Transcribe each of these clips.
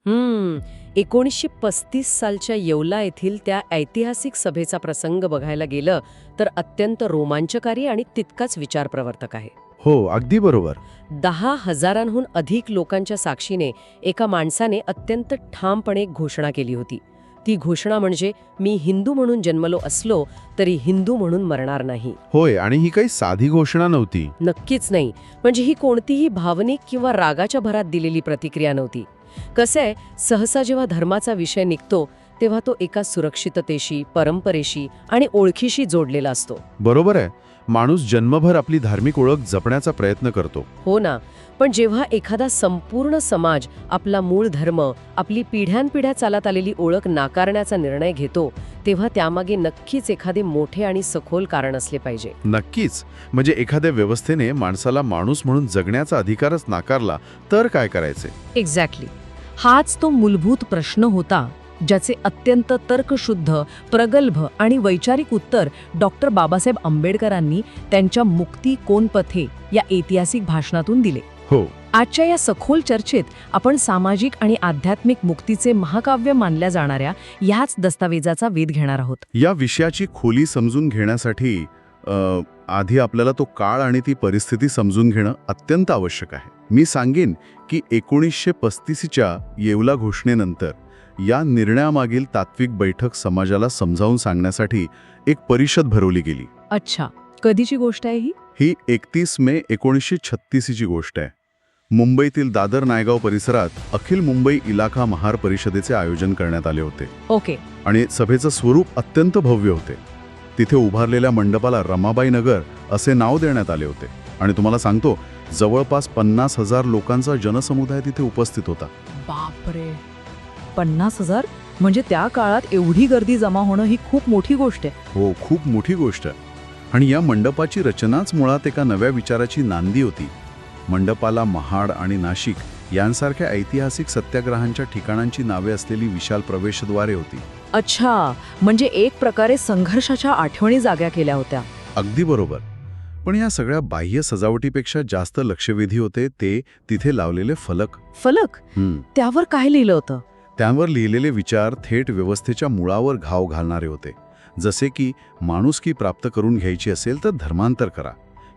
1935 सालच्या येवला येथील त्या ऐतिहासिक सभेचा प्रसंग बघायला गेलं तर अत्यंत रोमांचकारी आणि तितकाच विचारप्रवर्तक आहे. हो, अगदी बरोबर. 10,000हून अधिक लोकांच्या साक्षीने एका माणसाने अत्यंत ठामपणे एक घोषणा केली होती. ती घोषणा म्हणजे, मी हिंदू म्हणून जन्मलो असलो तरी हिंदू म्हणून मरणार नाही. होय, आणि ही काही साधी घोषणा नव्हती. नक्कीच नाही. म्हणजे ही कोणतीही भावनिक किंवा रागाच्या भरात दिलेली प्रतिक्रिया नव्हती. कसं आहे, सहसा जेव्हा धर्माचा विषय निघतो तेव्हा तो एका सुरक्षिततेशी, परंपरेशी आणि ओळखीशी जोडलेला असतो. बरोबर आहे. माणूस जन्मभर आपली धार्मिक ओळख जपण्याचा प्रयत्न करतो. हो ना. पण जेव्हा एखादा संपूर्ण समाज आपला मूळ धर्म, आपली पिढ्यानपिढ्या चालत आलेली ओळख नाकारण्याचा निर्णय घेतो, तेव्हा त्यामागे नक्कीच एखादे मोठे आणि सखोल कारण असले पाहिजे. नक्कीच. म्हणजे एखाद्या व्यवस्थेने माणसाला माणूस म्हणून जगण्याचा अधिकारच नाकारला तर काय करायचे? एक्झॅक्टली. हाच तो मूलभूत प्रश्न होता, ज्याचे अत्यंत तर्कशुद्ध, प्रगल्भ आणि वैचारिक उत्तर डॉक्टर बाबासाहेब आंबेडकरांनी त्यांच्या मुक्ती कोण पथे या ऐतिहासिक भाषणातून दिले. हो. आजच्या या सखोल चर्चेत आपण सामाजिक आणि आध्यात्मिक मुक्तीचे महाकाव्य मानल्या जाणाऱ्या ह्याच दस्तावेजाचा वेध घेणार आहोत. या विषयाची खोली समजून घेण्यासाठी आधी आपल्याला तो काळ आणि ती परिस्थिती समजून घेणं अत्यंत आवश्यक आहे. मी सांगेन की 1935च्या येवला घोषणेनंतर या निर्णयामागील तात्विक बैठक समाजाला समजावून सांगण्यासाठी एक परिषद भरवली गेली. अच्छा, कधीची गोष्ट आहे ही? ही 31 मे 1936 ची गोष्ट आहे. मुंबईतील दादर नायगाव परिसरात अखिल मुंबई इलाका महार परिषदेचे आयोजन करण्यात आले होते. ओके. आणि सभेचं स्वरूप अत्यंत भव्य होते. तिथे उभारलेल्या मंडपाला रमाबाई नगर असे नाव देण्यात आले होते. आणि तुम्हाला सांगतो, जवळपास 50,000 लोकांचा जनसमुदाय तिथे उपस्थित होता. बापरे, 50,000? म्हणजे त्या काळात एवढी गर्दी जमा होणं ही खूप मोठी गोष्ट आहे. हो, खूप मोठी गोष्ट. आणि या मंडपाची रचनाच मुळात एका नव्या विचाराची नांदी होती. मंडपाला महाड आणि नाशिक यांसारख्या ऐतिहासिक सत्याग्रहांच्या ठिकाणांची नावे असलेली विशाल प्रवेशद्वारे होती. अच्छा, म्हणजे एक प्रकारे संघर्षाच्या आठवणी जाग्या केल्या होत्या. अगदी बरोबर. पण या सगळ्या बाह्य सजावटीपेक्षा जास्त लक्षवेधी होते ते तिथे लावलेले फलक. फलक? त्यावर काय लिहिलं होतं? त्यांवर लिहिलेले विचार थेट व्यवस्थेच्या मुळावर घाव घालणारे होते. जसे की, माणुसकी प्राप्त करून घ्यायची असेल तर धर्मांतर करा,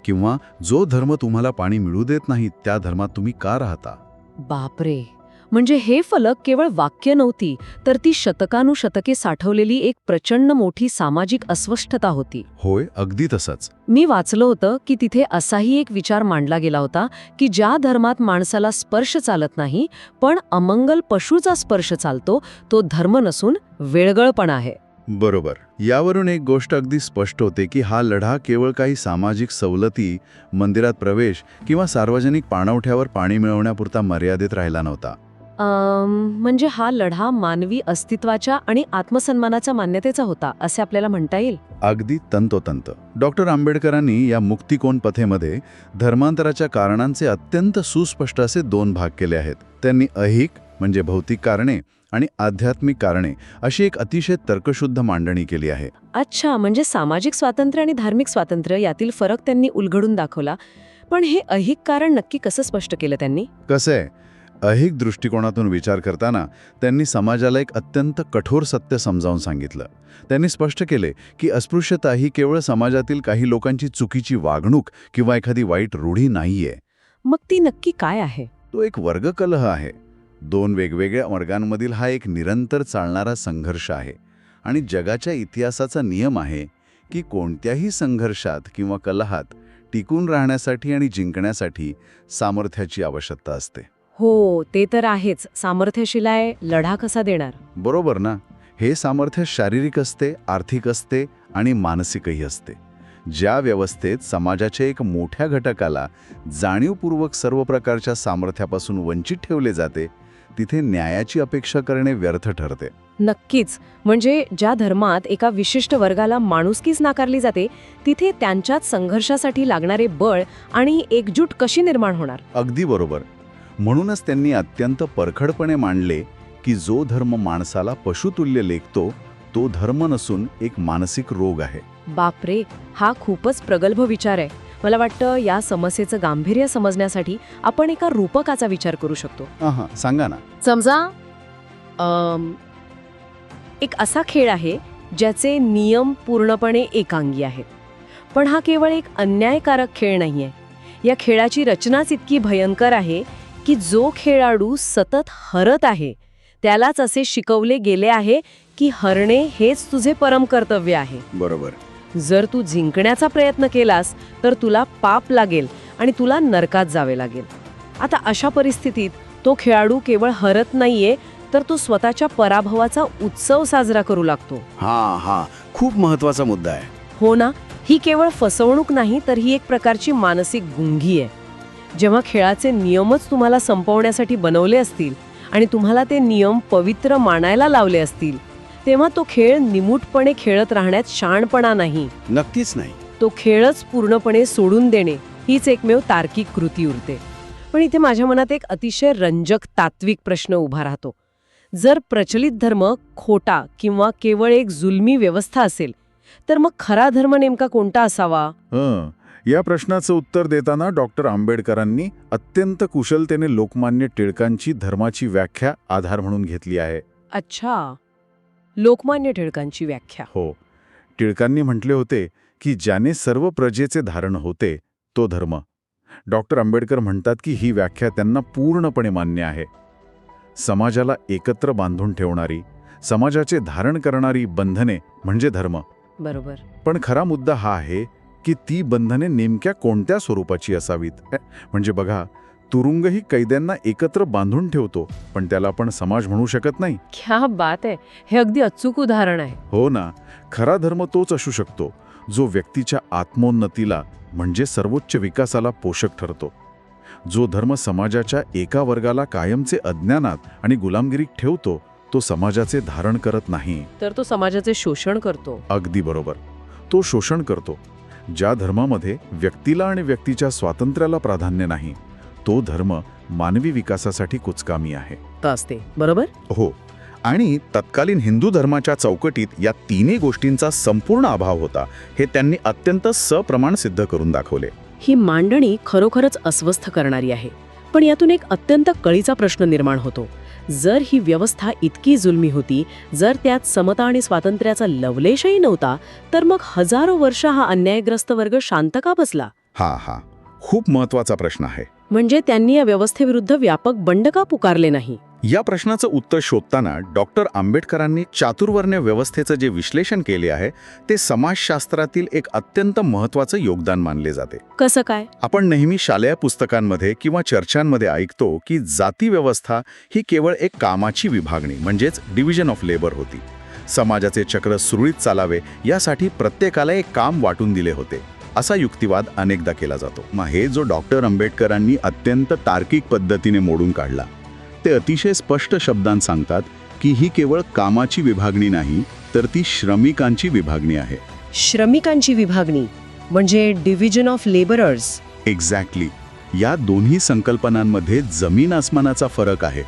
किंवा जो धर्म तुम्हाला पाणी मिळू देत नाही त्या धर्मात तुम्ही का राहता. बापरे, म्हणजे हे फलक केवळ वाक्य नव्हती, तर ती शतकानुशतके साठवलेली एक प्रचंड मोठी सामाजिक अस्वस्थता होती. होय, अगदी तसंच. मी वाचलं होतं की तिथे असाही एक विचार मांडला गेला होता की ज्या धर्मात माणसाला स्पर्श चालत नाही, पण अमंगल पशूचा स्पर्श चालतो, तो धर्म नसून वेळगळपणा आहे. बरोबर. यावरून एक गोष्ट अगदी स्पष्ट होते की हा लढा केवळ काही सामाजिक सवलती, मंदिरात प्रवेश किंवा सार्वजनिक पाणवठ्यावर पाणी मिळवण्यापुरता मर्यादित राहिला नव्हता. म्हणजे हा लढा मानवी अस्तित्वाच्या आणि आत्मसन्मानाच्या मान्यतेचा होता, असे आपल्याला म्हणता येईल. अगदी तंतोतंत. डॉक्टर आंबेडकरांनी या मुक्तिकोन पथेमध्ये धर्मांतराच्या कारणांचे अत्यंत सुस्पष्ट असे 2 भाग केले आहेत. त्यांनी ऐहिक म्हणजे भौतिक कारणे आणि आध्यात्मिक कारणे अशी एक अतिशय तर्कशुद्ध मांडणी केली आहे. अच्छा, म्हणजे सामाजिक स्वातंत्र्य आणि धार्मिक स्वातंत्र्य यातील फरक त्यांनी उलगडून दाखवला. पण हे ऐहिक कारण नक्की कसं स्पष्ट केलं त्यांनी? कसं आहे, ऐहिक दृष्टिकोनातून विचार करताना त्यांनी समाजाला एक अत्यंत कठोर सत्य समजावून सांगितलं. त्यांनी स्पष्ट केले की अस्पृश्यता ही केवळ समाजातील काही लोकांची चुकीची वागणूक किंवा एखादी वाईट रूढी नाहीये. मग ती नक्की काय आहे? तो एक वर्गकलह आहे. 2 वेगवेगळ्या वर्गांमधील हा एक निरंतर चालणारा संघर्ष आहे. आणि जगाच्या इतिहासाचा नियम आहे की कोणत्याही संघर्षात किंवा कलहात टिकून राहण्यासाठी आणि जिंकण्यासाठी सामर्थ्याची आवश्यकता असते. हो, ते तर आहेच. सामर्थ्याशिवाय लढा कसा देणार? बरोबर ना. हे सामर्थ्य शारीरिक असते, आर्थिक असते आणि मानसिकही असते. ज्या व्यवस्थेत समाजाच्या एक मोठ्या घटकाला जाणीवपूर्वक सर्व प्रकारच्या सामर्थ्यापासून वंचित ठेवले जाते, तिथे न्यायाची अपेक्षा करणे व्यर्थ ठरते. नक्कीच. म्हणजे ज्या धर्मात एका विशिष्ट वर्गाला माणुसकीच नाकारली जाते, तिथे त्यांच्यात संघर्षासाठी लागणारे बळ आणि एकजूट कशी निर्माण होणार? अगदी बरोबर. म्हणूनच त्यांनी अत्यंत परखडपणे मांडले की जो धर्म माणसाला पशुतुल्य लेखतो तो धर्म नसून एक मानसिक रोग आहे. बापरे, हा खूपच प्रगल्भ विचार आहे. मला वाटतं या समस्येचं गांभीर्य समजण्यासाठी आपण एका रूपकाचा विचार करू शकतो. सांगा ना. समजा एक असा खेळ आहे ज्याचे नियम पूर्णपणे एकांगी आहेत. पण हा केवळ एक अन्यायकारक खेळ नाहीये. या खेळाची रचनाच इतकी भयंकर आहे की जो खेळाडू सतत हरत आहे त्यालाच असे शिकवले गेले आहे की हरणे हेच तुझे परम कर्तव्य आहे. बरोबर. जर तू जिंकण्याचा प्रयत्न केलास तर तुला पाप लागेल आणि तुला नरकात जावे लागेल. आता अशा परिस्थितीत तो खेळाडू केवळ हरत नाहीये तर तो स्वतःच्या पराभवाचा उत्सव साजरा करू लागतो. हा खूप महत्वाचा मुद्दा आहे. हो ना, ही केवळ फसवणूक नाही तर ही एक प्रकारची मानसिक गुंगी आहे. जेव्हा खेळाचे नियमच तुम्हाला संपवण्यासाठी बनवले असतील आणि तुम्हाला ते नियम पवित्र मानायला लावले असतील तेव्हा तो खेळ निमूटपणे खेळत राहण्यात शहाणपणा नाही. नक्कीच नाही. तो खेळच पूर्णपणे सोडून देणे हीच एकमेव तार्किक कृती उरते. पण इथे माझ्या मनात एक अतिशय रंजक तात्विक प्रश्न उभा राहतो. जर प्रचलित धर्म खोटा किंवा केवळ एक जुलमी व्यवस्था असेल तर मग खरा धर्म नेमका कोणता असावा? या प्रश्नाचं उत्तर देताना डॉक्टर आंबेडकरांनी अत्यंत कुशलतेने लोकमान्य टिळकांची धर्माची व्याख्या आधार म्हणून घेतली आहे. अच्छा, लोकमान्य टिळकांची व्याख्या. हो. टिळकांनी म्हटले होते की ज्याने सर्व प्रजेचे धारण होते तो धर्म. डॉक्टर आंबेडकर म्हणतात की ही व्याख्या त्यांना पूर्णपणे मान्य आहे. समाजाला एकत्र बांधून ठेवणारी, समाजाचे धारण करणारी बंधने म्हणजे धर्म. बरोबर. पण खरा मुद्दा हा आहे की ती बंधने नेमक्या कोणत्या स्वरूपाची असावीत. म्हणजे बघा, तुरुंगही कैद्यांना एकत्र बांधून ठेवतो, पण त्याला आपण समाज म्हणू शकत नाही. क्या बात आहे, हे अगदी अचूक उदाहरण आहे. हो ना. खरा धर्म तोच असू शकतो जो व्यक्तीच्या आत्मोन्नतीला म्हणजे सर्वोच्च विकासाला पोषक ठरतो. जो धर्म समाजाच्या एका वर्गाला कायमचे अज्ञानात आणि गुलामगिरीत ठेवतो तो समाजाचे धारण करत नाही, तर तो समाजाचे शोषण करतो. अगदी बरोबर. तो शोषण करतो. ज्या धर्मामध्ये व्यक्तीला आणि व्यक्तीच्या स्वातंत्र्याला प्राधान्य नाही तो धर्म मानवी विकासासाठी कुचकामी आहे. असते. बरोबर. हो. आणि तत्कालीन हिंदू धर्माच्या चौकटीत या तिन्ही गोष्टींचा संपूर्ण अभाव होता हे त्यांनी अत्यंत सप्रमाण सिद्ध करून दाखवले. ही मांडणी खरोखरच अस्वस्थ करणारी आहे. पण यातून एक अत्यंत कळीचा प्रश्न निर्माण होतो. जर ही व्यवस्था इतकी जुलमी होती, जर त्यात समता आणि स्वातंत्र्याचा लवलेशही नव्हता, तर मग हजारो वर्ष हा अन्यायग्रस्त वर्ग शांत का बसला? हा खूप महत्वाचा प्रश्न आहे. म्हणजे त्यांनी या व्यवस्थेविरुद्ध व्यापक बंड का पुकारले नाही? या प्रश्नाचं उत्तर शोधताना डॉक्टर आंबेडकरांनी चातुर्वर्ण्य व्यवस्थेचं जे विश्लेषण केले आहे ते समाजशास्त्रातील एक अत्यंत महत्वाचं योगदान मानले जाते. कसं काय? आपण नेहमी शालेय पुस्तकांमध्ये किंवा चर्चांमध्ये ऐकतो की जाती व्यवस्था ही केवळ एक कामाची विभागणी म्हणजेच डिव्हिजन ऑफ लेबर होती. समाजाचे चक्र सुरळीत चालावे यासाठी प्रत्येकाला एक काम वाटून दिले होते असा युक्तिवाद अनेकदा केला जातो. मग हे जो डॉक्टर आंबेडकरांनी अत्यंत तार्किक पद्धतीने मोडून काढला ते अतिशय स्पष्ट शब्दांत सांगतात की ही केवळ कामाची विभागणी नाही तर ती श्रमिकांची विभागणी आहे. श्रमिकांची विभागणी म्हणजे डिव्हिजन ऑफ लेबरर्स. एक्झॅक्टली. या दोन्ही संकल्पनांमध्ये जमीन आसमानाचा फरक आहे.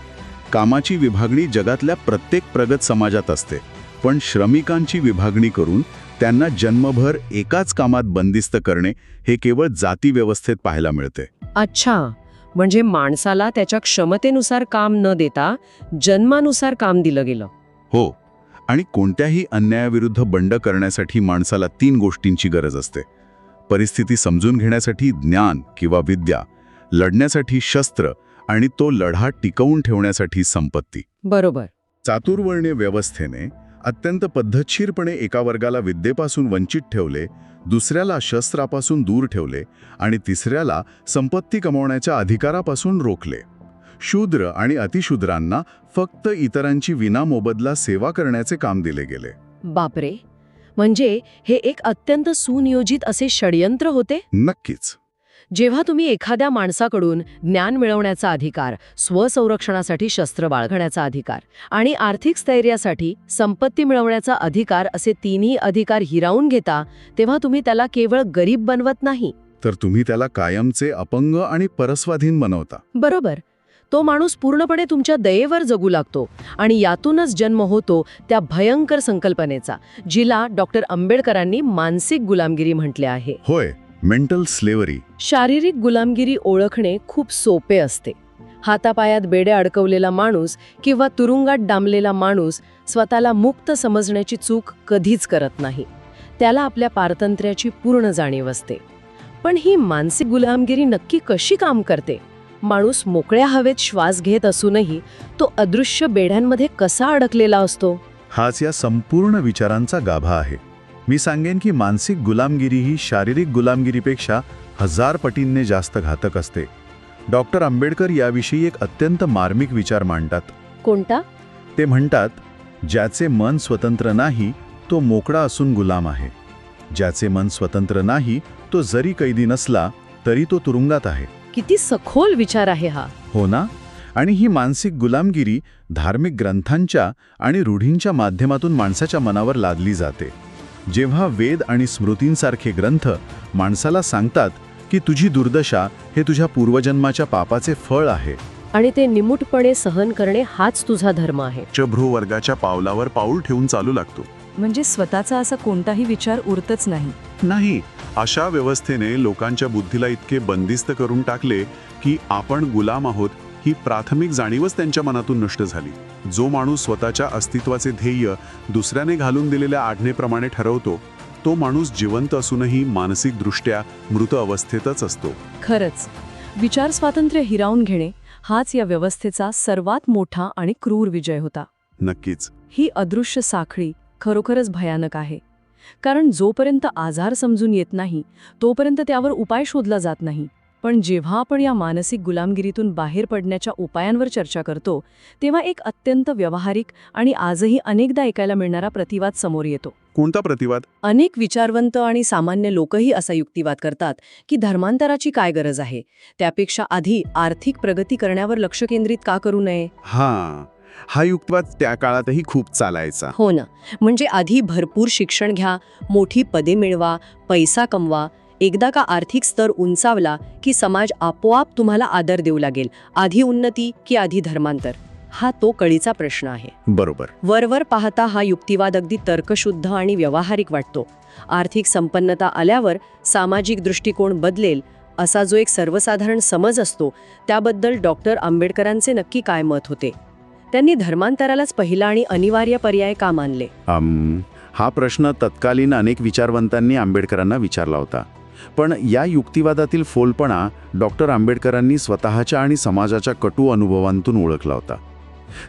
कामाची विभागणी जगातल्या प्रत्येक प्रगत समाजात असते, पण श्रमिकांची विभागणी करून त्यांना जन्मभर एकाच कामात बंदिस्त करणे हे केवळ जाती व्यवस्थेत पाहायला मिळते. अच्छा, म्हणजे माणसाला त्याच्या क्षमतेनुसार काम न देता जन्मानुसार काम दिलं गेलं. हो. आणि कोणत्याही अन्यायाविरुद्ध बंड करण्यासाठी माणसाला 3 गोष्टींची गरज असते. परिस्थिती समजून घेण्यासाठी ज्ञान किंवा विद्या, लढण्यासाठी शस्त्र आणि तो लढा टिकवून ठेवण्यासाठी संपत्ती. बरोबर. चातुर्वर्ण्य व्यवस्थेने अत्यंत पद्धतशीरपणे एका वर्गाला विद्येपासून वंचित ठेवले, दुसऱ्याला शस्त्रापासून दूर ठेवले आणि तिसऱ्याला संपत्ती कमावण्याच्या अधिकारापासून रोखले. शूद्र आणि अतिशूद्रांना फक्त इतरांची विनामोबदला सेवा करण्याचे काम दिले गेले. बापरे, म्हणजे हे एक अत्यंत सुनियोजित असे षडयंत्र होते. नक्कीच. जेव्हा तुम्ही एखाद्या माणसाकडून ज्ञान मिळवण्याचा अधिकार, स्वसंरक्षणासाठी शस्त्र बाळगण्याचा अधिकार आणि आर्थिक स्थैर्यासाठी संपत्ती मिळवण्याचा अधिकार असे 3ही अधिकार हिरावून घेता, तेव्हा तुम्ही त्याला केवळ गरीब बनवत नाही, तर तुम्ही त्याला कायमचे अपंग आणि परस्वाधीन बनवता. बरोबर. तो माणूस पूर्णपणे तुमच्या दयेवर जगू लागतो आणि यातूनच जन्म होतो त्या भयंकर संकल्पनेचा, जिला डॉक्टर आंबेडकरांनी मानसिक गुलामगिरी म्हटले आहे. होय, मेंटल स्लेव्हरी. शारीरिक गुलामगिरी ओळखणे खूप सोपे असते. हातापायात बेड्या अडकवलेला माणूस किंवा तुरुंगात डांबलेला माणूस स्वतःला मुक्त समजण्याची चूक कधीच करत नाही. त्याला आपल्या पारतंत्र्याची पूर्ण जाणीव असते. पण ही मानसिक गुलामगिरी नक्की कशी काम करते? माणूस मोकळ्या हवेत श्वास घेत असूनही तो अदृश्य बेड्यांमध्ये कसा अडकलेला असतो? हाच या संपूर्ण विचारांचा गाभा आहे. मी सांगेन की मानसिक गुलामगिरी ही शारीरिक गुलामगिरीपेक्षा 1000 पटींनी जास्त घातक असते. डॉक्टर आंबेडकर याविषयी एक अत्यंत मार्मिक विचार मांडतात. कोणता? ते म्हणतात, ज्याचे मन स्वतंत्र नाही तो मोकळा असून गुलाम आहे. ज्याचे मन स्वतंत्र नाही तो जरी कैदी नसला तरी तो तुरुंगात आहे. किती सखोल विचार आहे हा. हो ना? आणि ही मानसिक गुलामगिरी धार्मिक ग्रंथांच्या आणि रूढींच्या माध्यमातून माणसाच्या मनावर लादली जाते. जेव्हा वेद आणि स्मृतींसारखे ग्रंथ माणसाला सांगतात की तुझी दुर्दशा हे तुझ्या पूर्वजन्माच्या पापाचे फळ आहे आणि ते निमूटपणे सहन करणे हाच तुझा धर्म आहे, चभ्रू वर्गाच्या पावलावर पाऊल ठेवून चालू लागतो. म्हणजे स्वतःचा असा कोणताही विचार उरतच नाही. अशा व्यवस्थेने लोकांच्या बुद्धीला इतके बंदिस्त करून टाकले की आपण गुलाम आहोत ही प्राथमिक जाणीवच त्यांच्या मनातून नष्ट झाली. जो माणूस स्वतःच्या अस्तित्वाचे ध्येय दुसऱ्याने घालून दिलेल्या आज्ञेप्रमाणे ठरवतो तो माणूस जिवंत असूनही मानसिकदृष्ट्या मृत अवस्थेतच असतो. खरंच, विचार स्वातंत्र्य हिरावून घेणे हाच या व्यवस्थेचा सर्वात मोठा आणि क्रूर विजय होता. नक्कीच. ही अदृश्य साखळी खरोखरच भयानक आहे. कारण जोपर्यंत आजार समजून येत नाही तोपर्यंत त्यावर उपाय शोधला जात नाही. पण जेव्हा आपण या मानसिक गुलामगिरीतून बाहेर पडण्याच्या उपायांवर चर्चा करतो तेव्हा एक अत्यंत व्यावहारिक आणि आजही अनेकदा ऐकायला मिळणारा प्रतिवाद समोर येतो. कोणता प्रतिवाद? अनेक विचारवंत आणि सामान्य लोकही असा युक्तिवाद करतात की धर्मांतराची काय गरज आहे, त्यापेक्षा आधी आर्थिक प्रगती करण्यावर लक्ष केंद्रित का करू नये? हा युक्तिवाद त्या काळातही खूप चालायचा. हो ना. म्हणजे आधी भरपूर शिक्षण घ्या, मोठी पदे मिळवा, पैसा कमवा. एकदा का आर्थिक स्तर उंचावला की समाज आपोआप तुम्हाला आदर देऊ लागेल. आधी उन्नती की आधी धर्मांतर? हा तो कळीचा प्रश्न आहे. बरोबर. वरवर पाहता हा युक्तिवाद अगदी तर्कशुद्ध आणि व्यावहारिक वाटतो. आर्थिक संपन्नता आल्यावर सामाजिक दृष्टिकोन बदलेल असा जो एक सर्वसाधारण समज असतो त्याबद्दल डॉक्टर आंबेडकरांचे नक्की काय मत होते? त्यांनी धर्मांतरालाच पहिला आणि अनिवार्य पर्याय का मानले? हा प्रश्न तत्कालीन अनेक विचारवंतांनी आंबेडकरांना विचारला होता. पण या युक्तिवादातील फोलपणा डॉक्टर आंबेडकरांनी स्वतःच्या आणि समाजाच्या कटू अनुभवांतून ओळखला होता.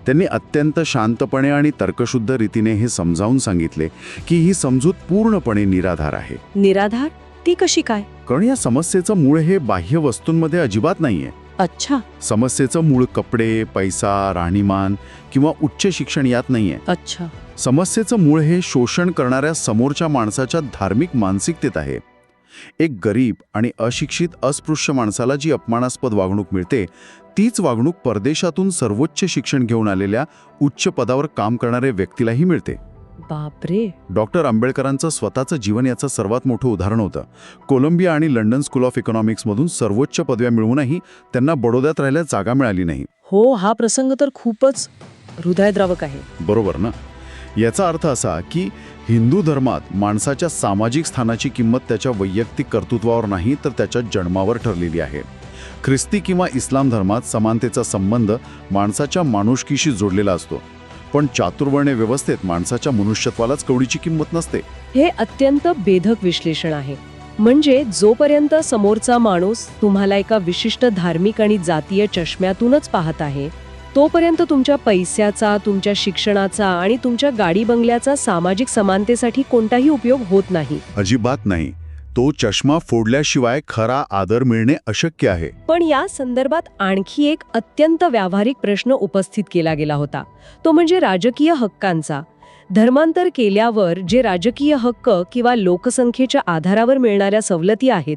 त्यांनी अत्यंत शांतपणे आणि तर्कशुद्ध रीतीने हे समजावून सांगितले की ही समजूत पूर्णपणे निराधार आहे. निराधार? ती कशी काय? कारण या समस्येचं मूळ हे बाह्य वस्तूंमध्ये अजिबात नाहीये. अच्छा. समस्येचं मूळ कपडे, पैसा, राहणीमान किंवा उच्च शिक्षण यात नाहीये. अच्छा. समस्येचं मूळ हे शोषण करणाऱ्या समोरच्या माणसाच्या धार्मिक मानसिकतेत आहे. एक गरीब आणि अशिक्षित अस्पृश्य माणसाला जी अपमानास्पद वागणूक मिळते तीच वागणूक परदेशातून सर्वोच्च शिक्षण घेऊन आलेल्या उच्च पदावर काम करणाऱ्या व्यक्तीलाही मिळते. बापरे. डॉक्टर आंबेडकरांचं स्वतःचं जीवन याचं सर्वात मोठं उदाहरण होतं. कोलंबिया आणि लंडन स्कूल ऑफ इकॉनॉमिक्समधून सर्वोच्च पदव्या मिळवूनही त्यांना बडोद्यात राहायला जागा मिळाली नाही. हो, हा प्रसंग तर खूपच हृदयद्रावक आहे. बरोबर ना? याचा अर्थ असा की हिंदू धर्मात माणसाच्या सामाजिक स्थानाची किंमत त्याच्या वैयक्तिक कर्तृत्वावर नाही तर त्याच्या जन्मावर ठरलेली आहे. ख्रिस्ती किंवा इस्लाम धर्मात समानतेचा संबंध माणसाच्या माणुसकीशी जोडलेला असतो. पण चातुर्वर्ण्य व्यवस्थेत माणसाच्या मनुष्यत्वालाच कवडीची किंमत नसते. हे अत्यंत बेधक विश्लेषण आहे. म्हणजे जोपर्यंत समोरचा माणूस तुम्हाला एका विशिष्ट धार्मिक आणि जातीय चष्म्यातूनच पाहत आहे तोपर्यंत तुमच्या पैशाचा, तुमच्या शिक्षणाचा आणि तुमच्या गाडी बंगल्याचा सामाजिक समानतेसाठी कोणताही उपयोग होत नाही. अजिबात नाही. तो चष्मा फोडल्याशिवाय खरा आदर मिळणे अशक्य आहे. पण या संदर्भात आणखी एक अत्यंत व्यावहारिक प्रश्न उपस्थित केला गेला होता. तो म्हणजे राजकीय हक्कांचा. धर्मांतर केल्यावर जे राजकीय हक्क किंवा लोकसंख्येच्या आधारावर मिळणाऱ्या सवलती आहेत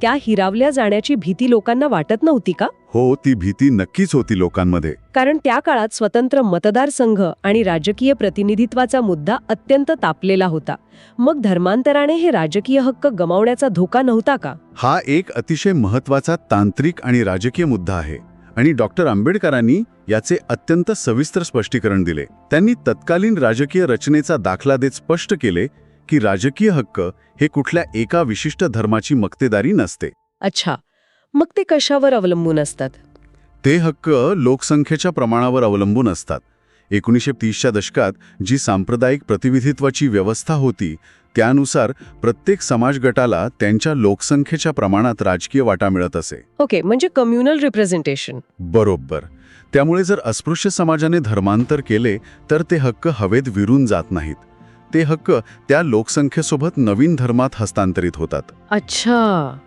त्या हिरावल्या जाण्याची भीती लोकांना वाटत नव्हती का? हो, ती भीती नक्कीच होती लोकांमध्ये. कारण त्या काळात स्वतंत्र मतदारसंघ आणि राजकीय प्रतिनिधित्वाचा मुद्दा अत्यंत तापलेला होता. मग धर्मांतराने हे राजकीय हक्क गमावण्याचा धोका नव्हता का? हा एक अतिशय महत्त्वाचा तांत्रिक आणि राजकीय मुद्दा आहे आणि डॉक्टर आंबेडकरांनी याचे अत्यंत सविस्तर स्पष्टीकरण दिले. त्यांनी तत्कालीन राजकीय रचनेचा दाखला देत स्पष्ट केले की राजकीय हक्क हे कुठल्या एका विशिष्ट धर्माची मक्तेदारी नसते. अच्छा, मग ते कशावर अवलंबून असतात? ते हक्क लोकसंख्येच्या प्रमाणावर अवलंबून असतात. 1930च्या दशकात जी सांप्रदायिक प्रतिनिधित्वाची व्यवस्था होती त्यानुसार प्रत्येक समाज गटाला त्यांच्या लोकसंख्येच्या प्रमाणात राजकीय वाटा मिळत असे. ओके, म्हणजे कम्युनल रिप्रेझेंटेशन. बरोबर. त्यामुळे जर अस्पृश्य समाजाने धर्मांतर केले तर ते हक्क हवेत विरून जात नाहीत. ते हक्क त्या लोकसंख्येसोबत नवीन धर्मात हस्तांतरित होतात. अच्छा,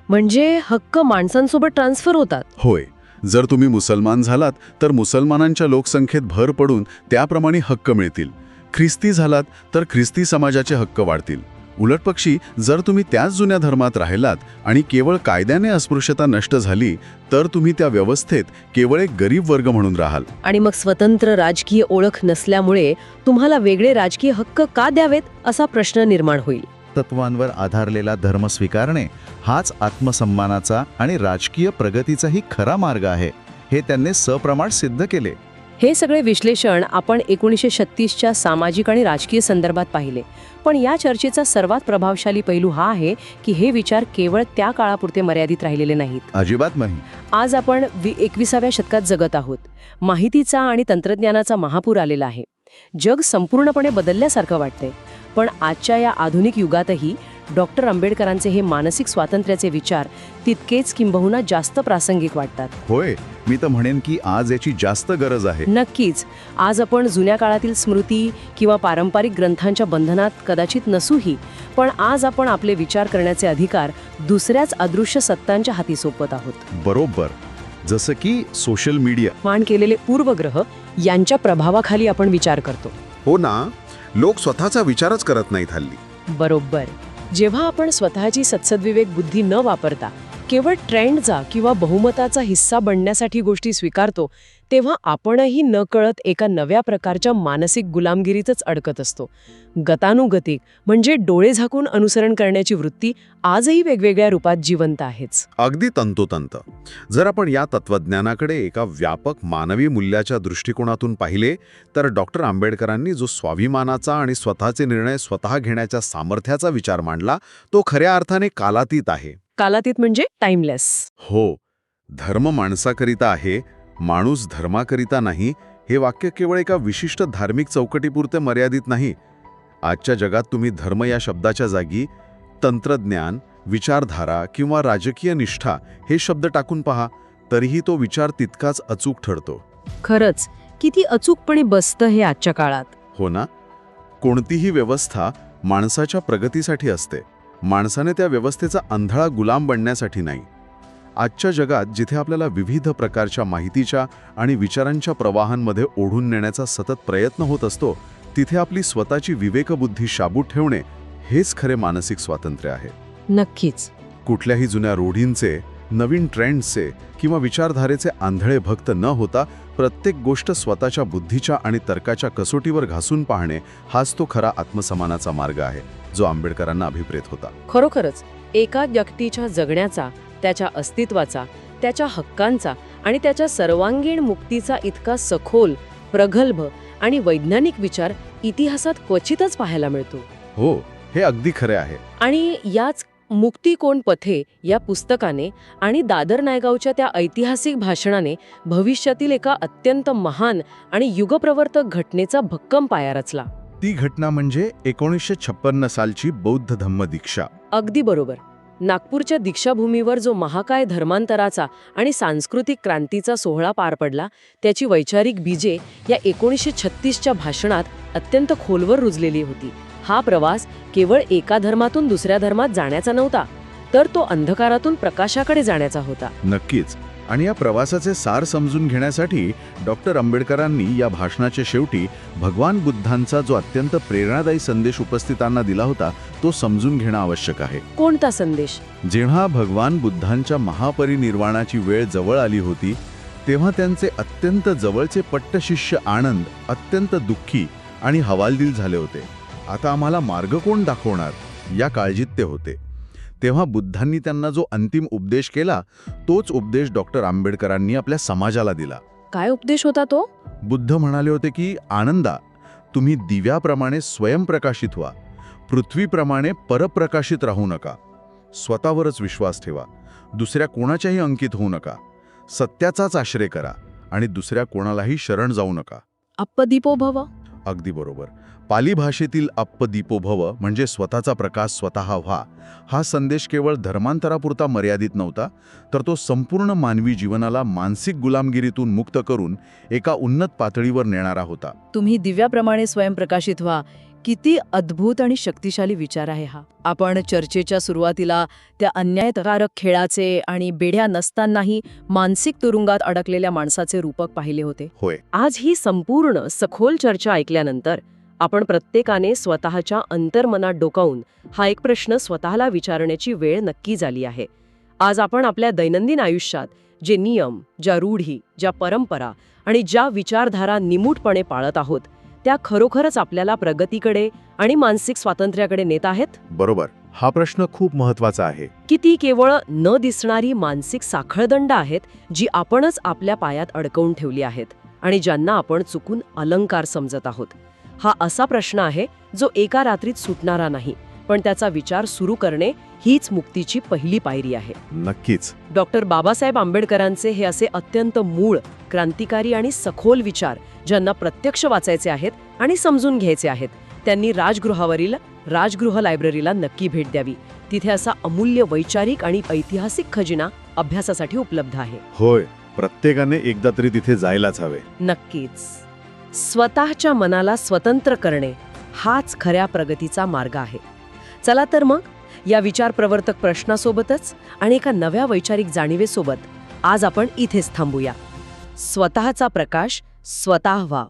म्हणजे हक्क माणसांसोबत ट्रान्सफर होतात. होय. जर तुम्ही मुसलमान झालात तर मुसलमानांच्या लोकसंख्येत भर पडून त्याप्रमाणे हक्क मिळतील. ख्रिस्ती झालात तर ख्रिस्ती समाजाचे हक्क वाढतील. उलटपक्षी जर तुम्ही त्याच जुन्या धर्मात राहिलात आणि केवळ कायद्याने अस्पृश्यता नष्ट झाली तर तुम्ही त्या व्यवस्थेत केवळ एक गरीब वर्ग म्हणून राहाल. आणि मग स्वतंत्र राजकीय ओळख नसल्यामुळे तुम्हाला वेगळे राजकीय हक्क का द्यावेत असा प्रश्न निर्माण होईल. तत्वांवर आधारलेला धर्म स्वीकारणे हाच आत्मसन्मानाचा आणि राजकीय प्रगतीचाही खरा मार्ग आहे, हे त्यांनी सप्रमाण सिद्ध केले. हे सगळे विश्लेषण आपण 1936च्या सामाजिक आणि राजकीय संदर्भात पाहिले. पण या चर्चेचा सर्वात प्रभावशाली पैलू हा आहे की हे विचार केवळ त्या काळापुरते मर्यादित राहिलेले नाहीत. अजिबात नाही. आज आपण 21व्या शतकात जगत आहोत. माहितीचा आणि तंत्रज्ञानाचा महापूर आलेला आहे. जग संपूर्णपणे बदलल्यासारखं वाटतंय. पण आजच्या या आधुनिक युगातही डॉक्टर आंबेडकरांचे हे मानसिक स्वातंत्र्याचे विचार तितकेच किंबहुना जास्त प्रासंगिक वाटतात. होय, मी तर म्हणेन की आज याची जास्त गरज आहे. नक्कीच. आज आपण जुन्या काळातील स्मृती किंवा पारंपरिक ग्रंथांच्या बंधनात कदाचित नसूही, पण आज आपण आपले विचार करण्याचे अधिकार दुसऱ्याच अदृश्य सत्तांच्या हाती सोपवत आहोत. बरोबर. जसं की सोशल मीडिया मान केलेले पूर्वग्रह यांच्या प्रभावाखाली आपण विचार करतो. हो ना, लोक स्वतःचा विचारच करत नाहीत हल्ली. बरोबर. जेव्हा आपण स्वतःची सत्सद्विवेक बुद्धी न वापरता केवळ ट्रेंडचा किंवा बहुमताचा हिस्सा बनण्यासाठी गोष्टी स्वीकारतो, तेव्हा आपणही नकळत एका नव्या प्रकारच्या मानसिक गुलामगिरीतच अडकत असतो. गतानुगतिक म्हणजे डोळे झाकून अनुसरण करण्याची वृत्ती आजही वेगवेगळ्या रूपात जिवंत आहेच. अगदी तंतोतंत. जर आपण या तत्वज्ञानाकडे एका व्यापक मानवी मूल्याच्या दृष्टिकोनातून पाहिले तर डॉक्टर आंबेडकरांनी जो स्वाभिमानाचा आणि स्वतःचे निर्णय स्वतः घेण्याच्या सामर्थ्याचा विचार मांडला तो खऱ्या अर्थाने कालातीत आहे. कालातीत म्हणजे टाइमलेस. हो, धर्म माणसाकरिता आहे, माणूस धर्माकरिता नाही, हे वाक्य केवळ एका विशिष्ट धार्मिक चौकटीपुरते मर्यादित नाही. आजच्या जगात तुम्ही धर्म या शब्दाच्या जागी तंत्रज्ञान, विचारधारा किंवा राजकीय निष्ठा हे शब्द टाकून पहा, तरीही तो विचार तितकाच अचूक ठरतो. खरंच, किती अचूकपणे बसतं हे आजच्या काळात. हो ना? कोणतीही व्यवस्था माणसाच्या प्रगतीसाठी असते, माणसाने त्या व्यवस्थेचा अंधळा गुलाम बनण्यासाठी नाही. आजच्या जगात जिथे आपल्याला विविध प्रकारच्या माहितीच्या आणि विचारांच्या प्रवाहांमध्ये ओढून नेण्याचा सतत प्रयत्न होत असतो, तिथे आपली स्वतःची विवेकबुद्धी शाबूत ठेवणे हेच खरे मानसिक स्वातंत्र्य आहे. नक्कीच. कुठल्याही जुन्या रूढींचे, नवीन ट्रेंड्सचे किंवा विचारधारेचे आंधळे भक्त न होता प्रत्येक गोष्ट स्वतःच्या बुद्धीच्या आणि तर्काच्या कसोटीवर घासून पाहणे हाच तो खरा आत्मसन्मानाचा मार्ग आहे, जो आंबेडकरांना अभिप्रेत होता. खरोखरच एका व्यक्तीच्या जगण्याचा, त्याच्या अस्तित्वाचा, त्याच्या हक्कांचा आणि त्याच्या सर्वांगीण मुक्तीचा इतका सखोल, प्रगल्भ आणि वैज्ञानिक विचार इतिहासात क्वचितच पाहायला मिळतो. हो, हे अगदी खरे आहे. आणि याच मुक्ती कोण पथे या पुस्तकाने आणि दादर नायगावच्या त्या ऐतिहासिक भाषणाने भविष्यातील एका अत्यंत महान आणि युगप्रवर्तक घटनेचा भक्कम पाया रचला. ती घटना म्हणजे 1956 सालची बौद्ध धम्म दीक्षा. अगदी बरोबर. नागपूरच्या दीक्षाभूमीवर जो महाकाय धर्मांतराचा आणि सांस्कृतिक क्रांतीचा सोहळा पार पडला, त्याची वैचारिक बीजे या 1936च्या भाषणात अत्यंत खोलवर रुजलेली होती. हा प्रवास केवळ एका धर्मातून दुसऱ्या धर्मात जाण्याचा नव्हता, तर तो अंधकारातून प्रकाशाकडे जाण्याचा होता. नक्कीच. आणि या प्रवासाचे सार समजून घेण्यासाठी डॉक्टर आंबेडकरांनी या भाषणाच्या शेवटी भगवान बुद्धांचा जो अत्यंत प्रेरणादायी संदेश उपस्थितांना दिला होता तो समजून घेणं आवश्यक आहे. कोणता संदेश? जेव्हा भगवान बुद्धांच्या महापरिनिर्वाणाची वेळ जवळ आली होती, तेव्हा त्यांचे अत्यंत जवळचे पट्टशिष्य आनंद अत्यंत दुःखी आणि हवालदिल झाले होते. आता आम्हाला मार्ग कोण दाखवणार या काळजीत ते होते. तेव्हा बुद्धांनी त्यांना जो अंतिम उपदेश केला तोच उपदेश डॉक्टर आंबेडकरांनी आपल्या समाजाला दिला. काय उपदेश होता तो? बुद्ध म्हणाले होते की आनंदा, तुम्ही दिव्याप्रमाणे स्वयंप्रकाशित व्हा, पृथ्वीप्रमाणे परप्रकाशित राहू नका, स्वतःवरच विश्वास ठेवा, दुसऱ्या कोणाच्याही अंकित होऊ नका, सत्याचाच आश्रय करा आणि दुसऱ्या कोणालाही शरण जाऊ नका. अप्पदीपो भव. अगदी बरोबर. पाली भाषेतील अप्पदीपो भव म्हणजे स्वतःचा प्रकाश स्वतः व्हा, हा संदेश केवळ धर्मांतरापुरता मर्यादित नव्हता, तर तो संपूर्ण मानवी जीवनाला मानसिक गुलामगिरीतून मुक्त करून एका उन्नत पातळीवर नेणारा होता. तुम्ही दिव्याप्रमाणे स्वयंप्रकाशित व्हा. किती अद्भुत आणि शक्तिशाली विचार आहे हा. आपण चर्चेच्या सुरुवातीला त्या अन्यायकारक खेळाचे आणि बेड्या नसतानाही मानसिक तुरुंगात अडकलेल्या माणसाचे रूपक पाहिले होते. होय. आज ही संपूर्ण सखोल चर्चा ऐकल्यानंतर आपण प्रत्येकाने स्वतःच्या अंतर्मनात डोकावून हा एक प्रश्न स्वतःला विचारण्याची वेळ नक्की झाली आहे. आज आपण आपल्या दैनंदिन आयुष्यात जे नियम, ज्या रूढी, ज्या परंपरा आणि ज्या विचारधारा निमूटपणे पाळत आहोत, त्या खरोखरच आपल्याला प्रगतीकडे आणि मानसिक स्वातंत्र्याकडे नेत आहेत? बरोबर. हा प्रश्न खूप महत्वाचा आहे. की ती केवळ न दिसणारी मानसिक साखळदंड आहेत जी आपणच आपल्या पायात अडकवून ठेवली आहेत आणि ज्यांना आपण चुकून अलंकार समजत आहोत? हा असा प्रश्न आहे जो एका रात्रीत सुटणारा नाही, पण त्याचा विचार सुरू करणे हीच मुक्तीची पहिली पायरी आहे. नक्कीच. डॉक्टर बाबासाहेब आंबेडकरांचे हे असे अत्यंत मूळ, क्रांतिकारी आणि सखोल विचार ज्यांना प्रत्यक्ष वाचायचे आहेत आणि समजून घ्यायचे आहेत, त्यांनी राजगृहावरील राजगृह लायब्ररीला नक्की भेट द्यावी. तिथे असा अमूल्य वैचारिक आणि ऐतिहासिक खजिना अभ्यासासाठी उपलब्ध आहे. होय, प्रत्येकाने एकदा तरी तिथे जायलाच हवे. नक्कीच. स्वतःच्या मनाला स्वतंत्र करणे हाच खऱ्या प्रगतीचा मार्ग आहे. चला तर मग या विचारप्रवर्तक प्रश्नासोबतच आणि एका नव्या वैचारिक जाणीवेसोबत आज आपण इथेच थांबूया. स्वतःचा प्रकाश स्वतः व्हा.